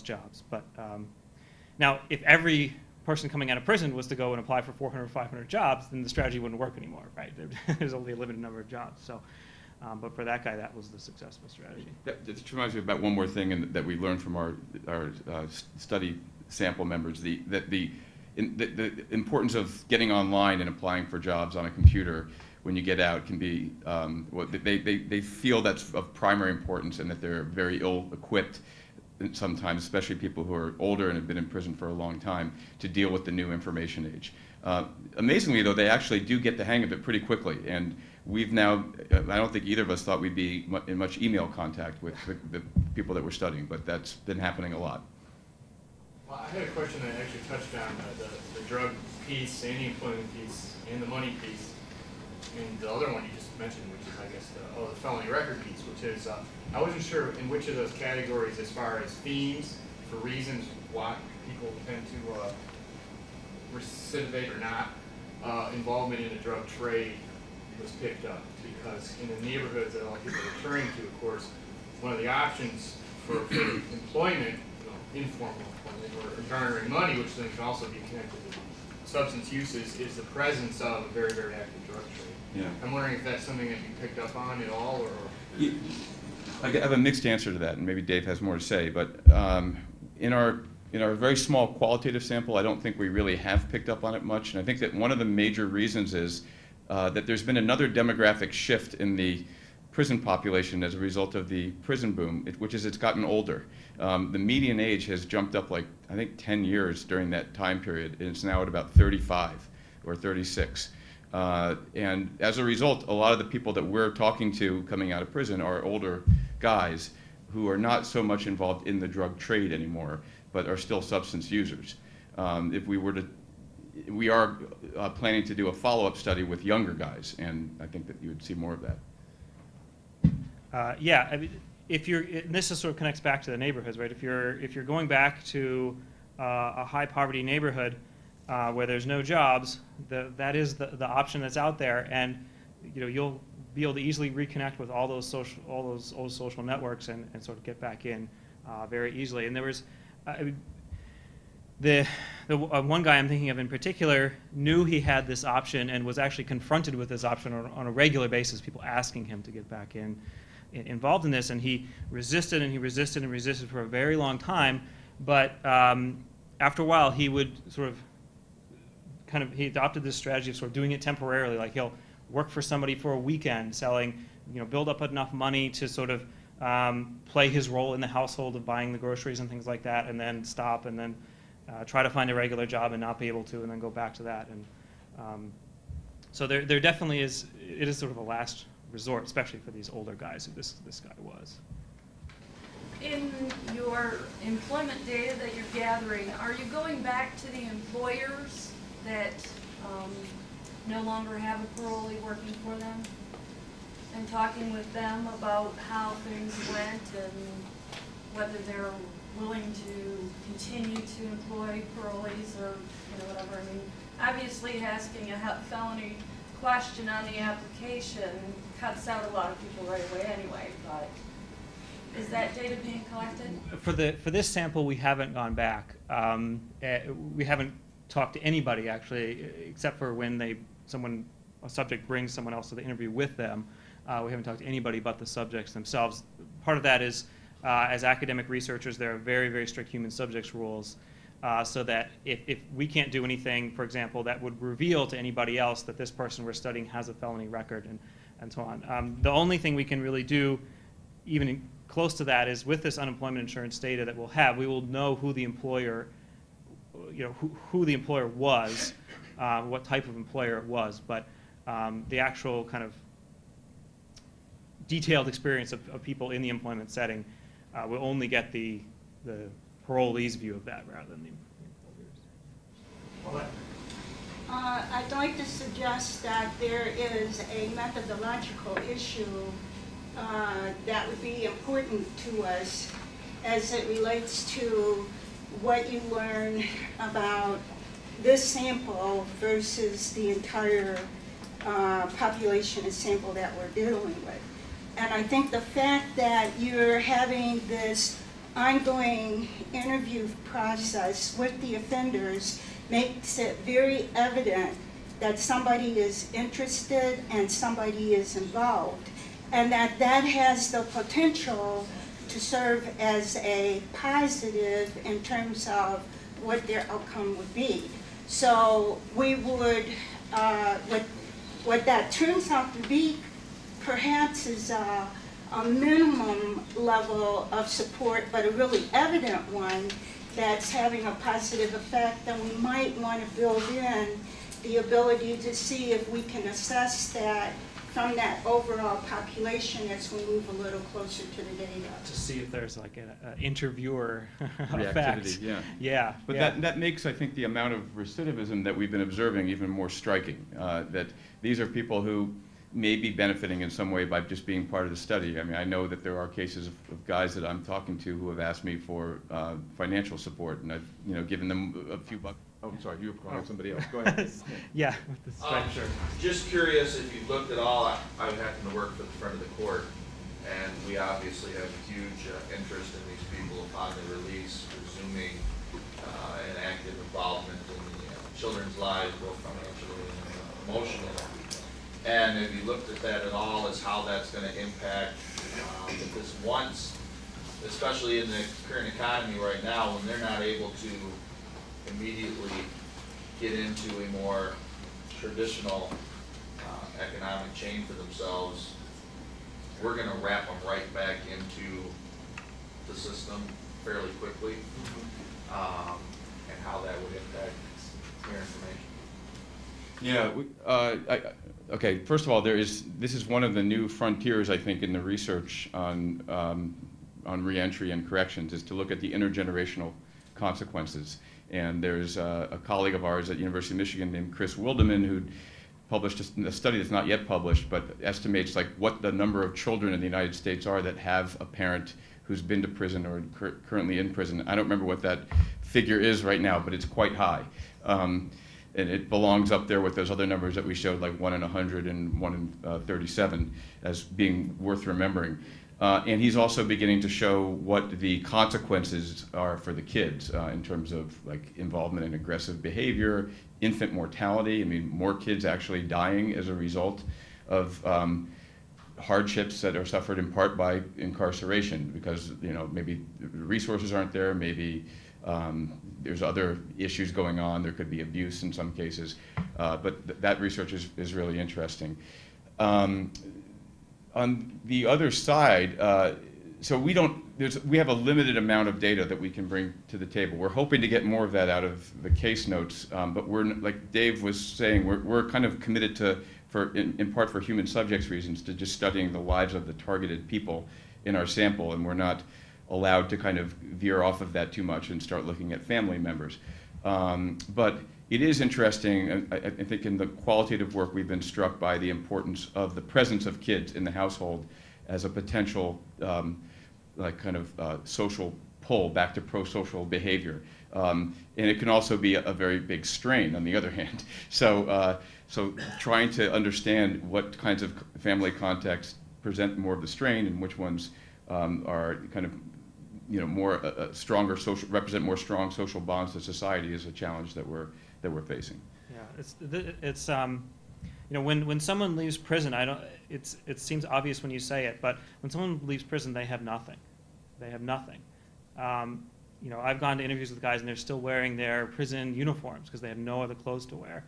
jobs. But now, if every person coming out of prison was to go and apply for 400 or 500 jobs, then the strategy wouldn't work anymore, right? There's only a limited number of jobs. So, but for that guy, that was the successful strategy. That just reminds me about one more thing that we learned from our study sample members, the importance of getting online and applying for jobs on a computer when you get out can be, they feel that's of primary importance, and that they're very ill-equipped sometimes, especially people who are older and have been in prison for a long time, to deal with the new information age. Amazingly, though, they actually do get the hang of it pretty quickly, and we've now, I don't think either of us thought we'd be in much email contact with the people that we're studying, but that's been happening a lot. Well, I had a question that actually touched on the drug piece and the employment piece and the money piece, and the other one you just mentioned, which is, I guess, the felony record piece, which is, I wasn't sure in which of those categories, as far as themes, for reasons why people tend to recidivate or not, involvement in the drug trade was picked up. Because in the neighborhoods that a lot of people are referring to, of course, one of the options for employment, informal employment, or garnering money, which then can also be connected to substance uses, is the presence of a very, very active drug trade. Yeah. I'm wondering if that's something that you picked up on at all, or? I have a mixed answer to that, and maybe Dave has more to say, but in our very small qualitative sample, I don't think we really have picked up on it much, and I think that one of the major reasons is that there's been another demographic shift in the prison population as a result of the prison boom, which is it's gotten older. The median age has jumped up like, I think, 10 years during that time period, and it's now at about 35 or 36. And as a result, a lot of the people that we're talking to coming out of prison are older guys who are not so much involved in the drug trade anymore, but are still substance users. If we were to, we are planning to do a follow-up study with younger guys, and I think that you would see more of that. Yeah, I mean, if you're, and this is sort of connects back to the neighborhoods, right? If you're going back to a high poverty neighborhood where there's no jobs, that is the option that's out there, and you'll be able to easily reconnect with all those old social networks and sort of get back in very easily. And there was the one guy I'm thinking of in particular knew he had this option and was actually confronted with this option on a regular basis, people asking him to get back involved in this, and he resisted and he resisted and resisted for a very long time. But after a while, he would sort of he adopted this strategy of sort of doing it temporarily. Like he'll work for somebody for a weekend, selling, build up enough money to sort of play his role in the household of buying the groceries and things like that, and then stop and then try to find a regular job and not be able to, and then go back to that. And so there definitely is. It is sort of a last resort, especially for these older guys, who this guy was. In your employment data that you're gathering, are you going back to the employers that no longer have a parolee working for them and talking with them about how things went and whether they're willing to continue to employ parolees or whatever? I mean, obviously asking a felony question on the application cuts out a lot of people right away anyway, but is that data being collected? For this sample, we haven't gone back. We haven't talked to anybody actually, except for when a subject brings someone else to the interview with them. We haven't talked to anybody but the subjects themselves. Part of that is, as academic researchers, there are very, very strict human subjects rules, so that if we can't do anything, for example, that would reveal to anybody else that this person we're studying has a felony record and so on. The only thing we can really do, even close to that, is with this unemployment insurance data that we'll have, we will know who the employer, who the employer was, what type of employer it was, but the actual kind of detailed experience of people in the employment setting will only get the parolee's view of that rather than the employer's. I'd like to suggest that there is a methodological issue that would be important to us as it relates to what you learn about this sample versus the entire population and sample that we're dealing with. And I think the fact that you're having this ongoing interview process with the offenders makes it very evident that somebody is interested and somebody is involved, and that has the potential to serve as a positive in terms of what their outcome would be. So we would, what that turns out to be perhaps is a minimum level of support, but a really evident one that's having a positive effect, then we might want to build in the ability to see if we can assess that from that overall population as we move a little closer to the data. To see if there's like an interviewer Reactivity, effect. yeah. Yeah. But yeah. that makes, I think, the amount of recidivism that we've been observing even more striking. That these are people who may be benefiting in some way by just being part of the study. I mean, I know that there are cases of guys that I'm talking to who have asked me for financial support, and I've given them a few bucks. Oh, I'm sorry, you were calling somebody else. Go ahead. Yeah, with the structure. Just curious if you've looked at all, I happen to work for the front of the court, and we obviously have a huge interest in these people upon their release, presuming an active involvement in the children's lives, both financially and emotionally. And have you looked at that at all as how that's going to impact, because once, especially in the current economy right now, when they're not able to immediately get into a more traditional economic chain for themselves, we're going to wrap them right back into the system fairly quickly, and how that would impact your information. Yeah. Okay. First of all, this is one of the new frontiers, I think, in the research on reentry and corrections, is to look at the intergenerational consequences. And there's a colleague of ours at University of Michigan named Chris Wildeman who published a study that's not yet published, but estimates like what the number of children in the United States are that have a parent who's been to prison or currently in prison. I don't remember what that figure is right now, but it's quite high. And it belongs up there with those other numbers that we showed, like 1 in 100 and 1 in 37, as being worth remembering. And he's also beginning to show what the consequences are for the kids in terms of like involvement in aggressive behavior, infant mortality. I mean, more kids actually dying as a result of hardships that are suffered in part by incarceration, because maybe resources aren't there, maybe there's other issues going on. There could be abuse in some cases, but that research is really interesting. On the other side, so we have a limited amount of data that we can bring to the table. We're hoping to get more of that out of the case notes, but we're, like Dave was saying, we're kind of committed to, in part for human subjects reasons, to just studying the lives of the targeted people in our sample, and we're not allowed to kind of veer off of that too much and start looking at family members. But it is interesting, I think in the qualitative work we've been struck by the importance of the presence of kids in the household as a potential social pull back to pro-social behavior. And it can also be a very big strain on the other hand. So trying to understand what kinds of family contexts present more of the strain and which ones are kind of more stronger social, represent more strong social bonds to society is a challenge that we're facing. Yeah, it's when someone leaves prison, it seems obvious when you say it, but when someone leaves prison, they have nothing. They have nothing. I've gone to interviews with guys and they're still wearing their prison uniforms because they have no other clothes to wear.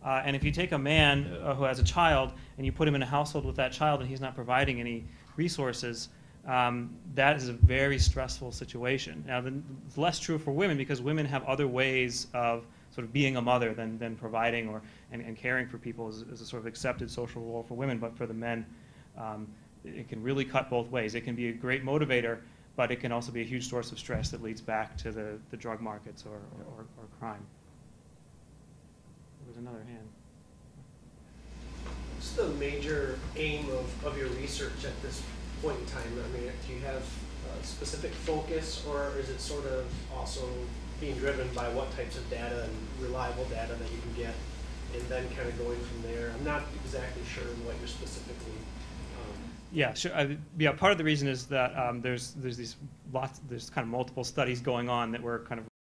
And if you take a man who has a child and you put him in a household with that child and he's not providing any resources, that is a very stressful situation. Now, it's less true for women because women have other ways of sort of being a mother than providing and caring for people is a sort of accepted social role for women. But for the men, it can really cut both ways. It can be a great motivator, but it can also be a huge source of stress that leads back to the drug markets or crime. There was another hand. What's the major aim of your research at this point in time? I mean, do you have a specific focus, or is it sort of also being driven by what types of data and reliable data that you can get, and then kind of going from there? I'm not exactly sure what you're specifically Yeah, sure. Yeah, part of the reason is that there's kind of multiple studies going on that we're kind of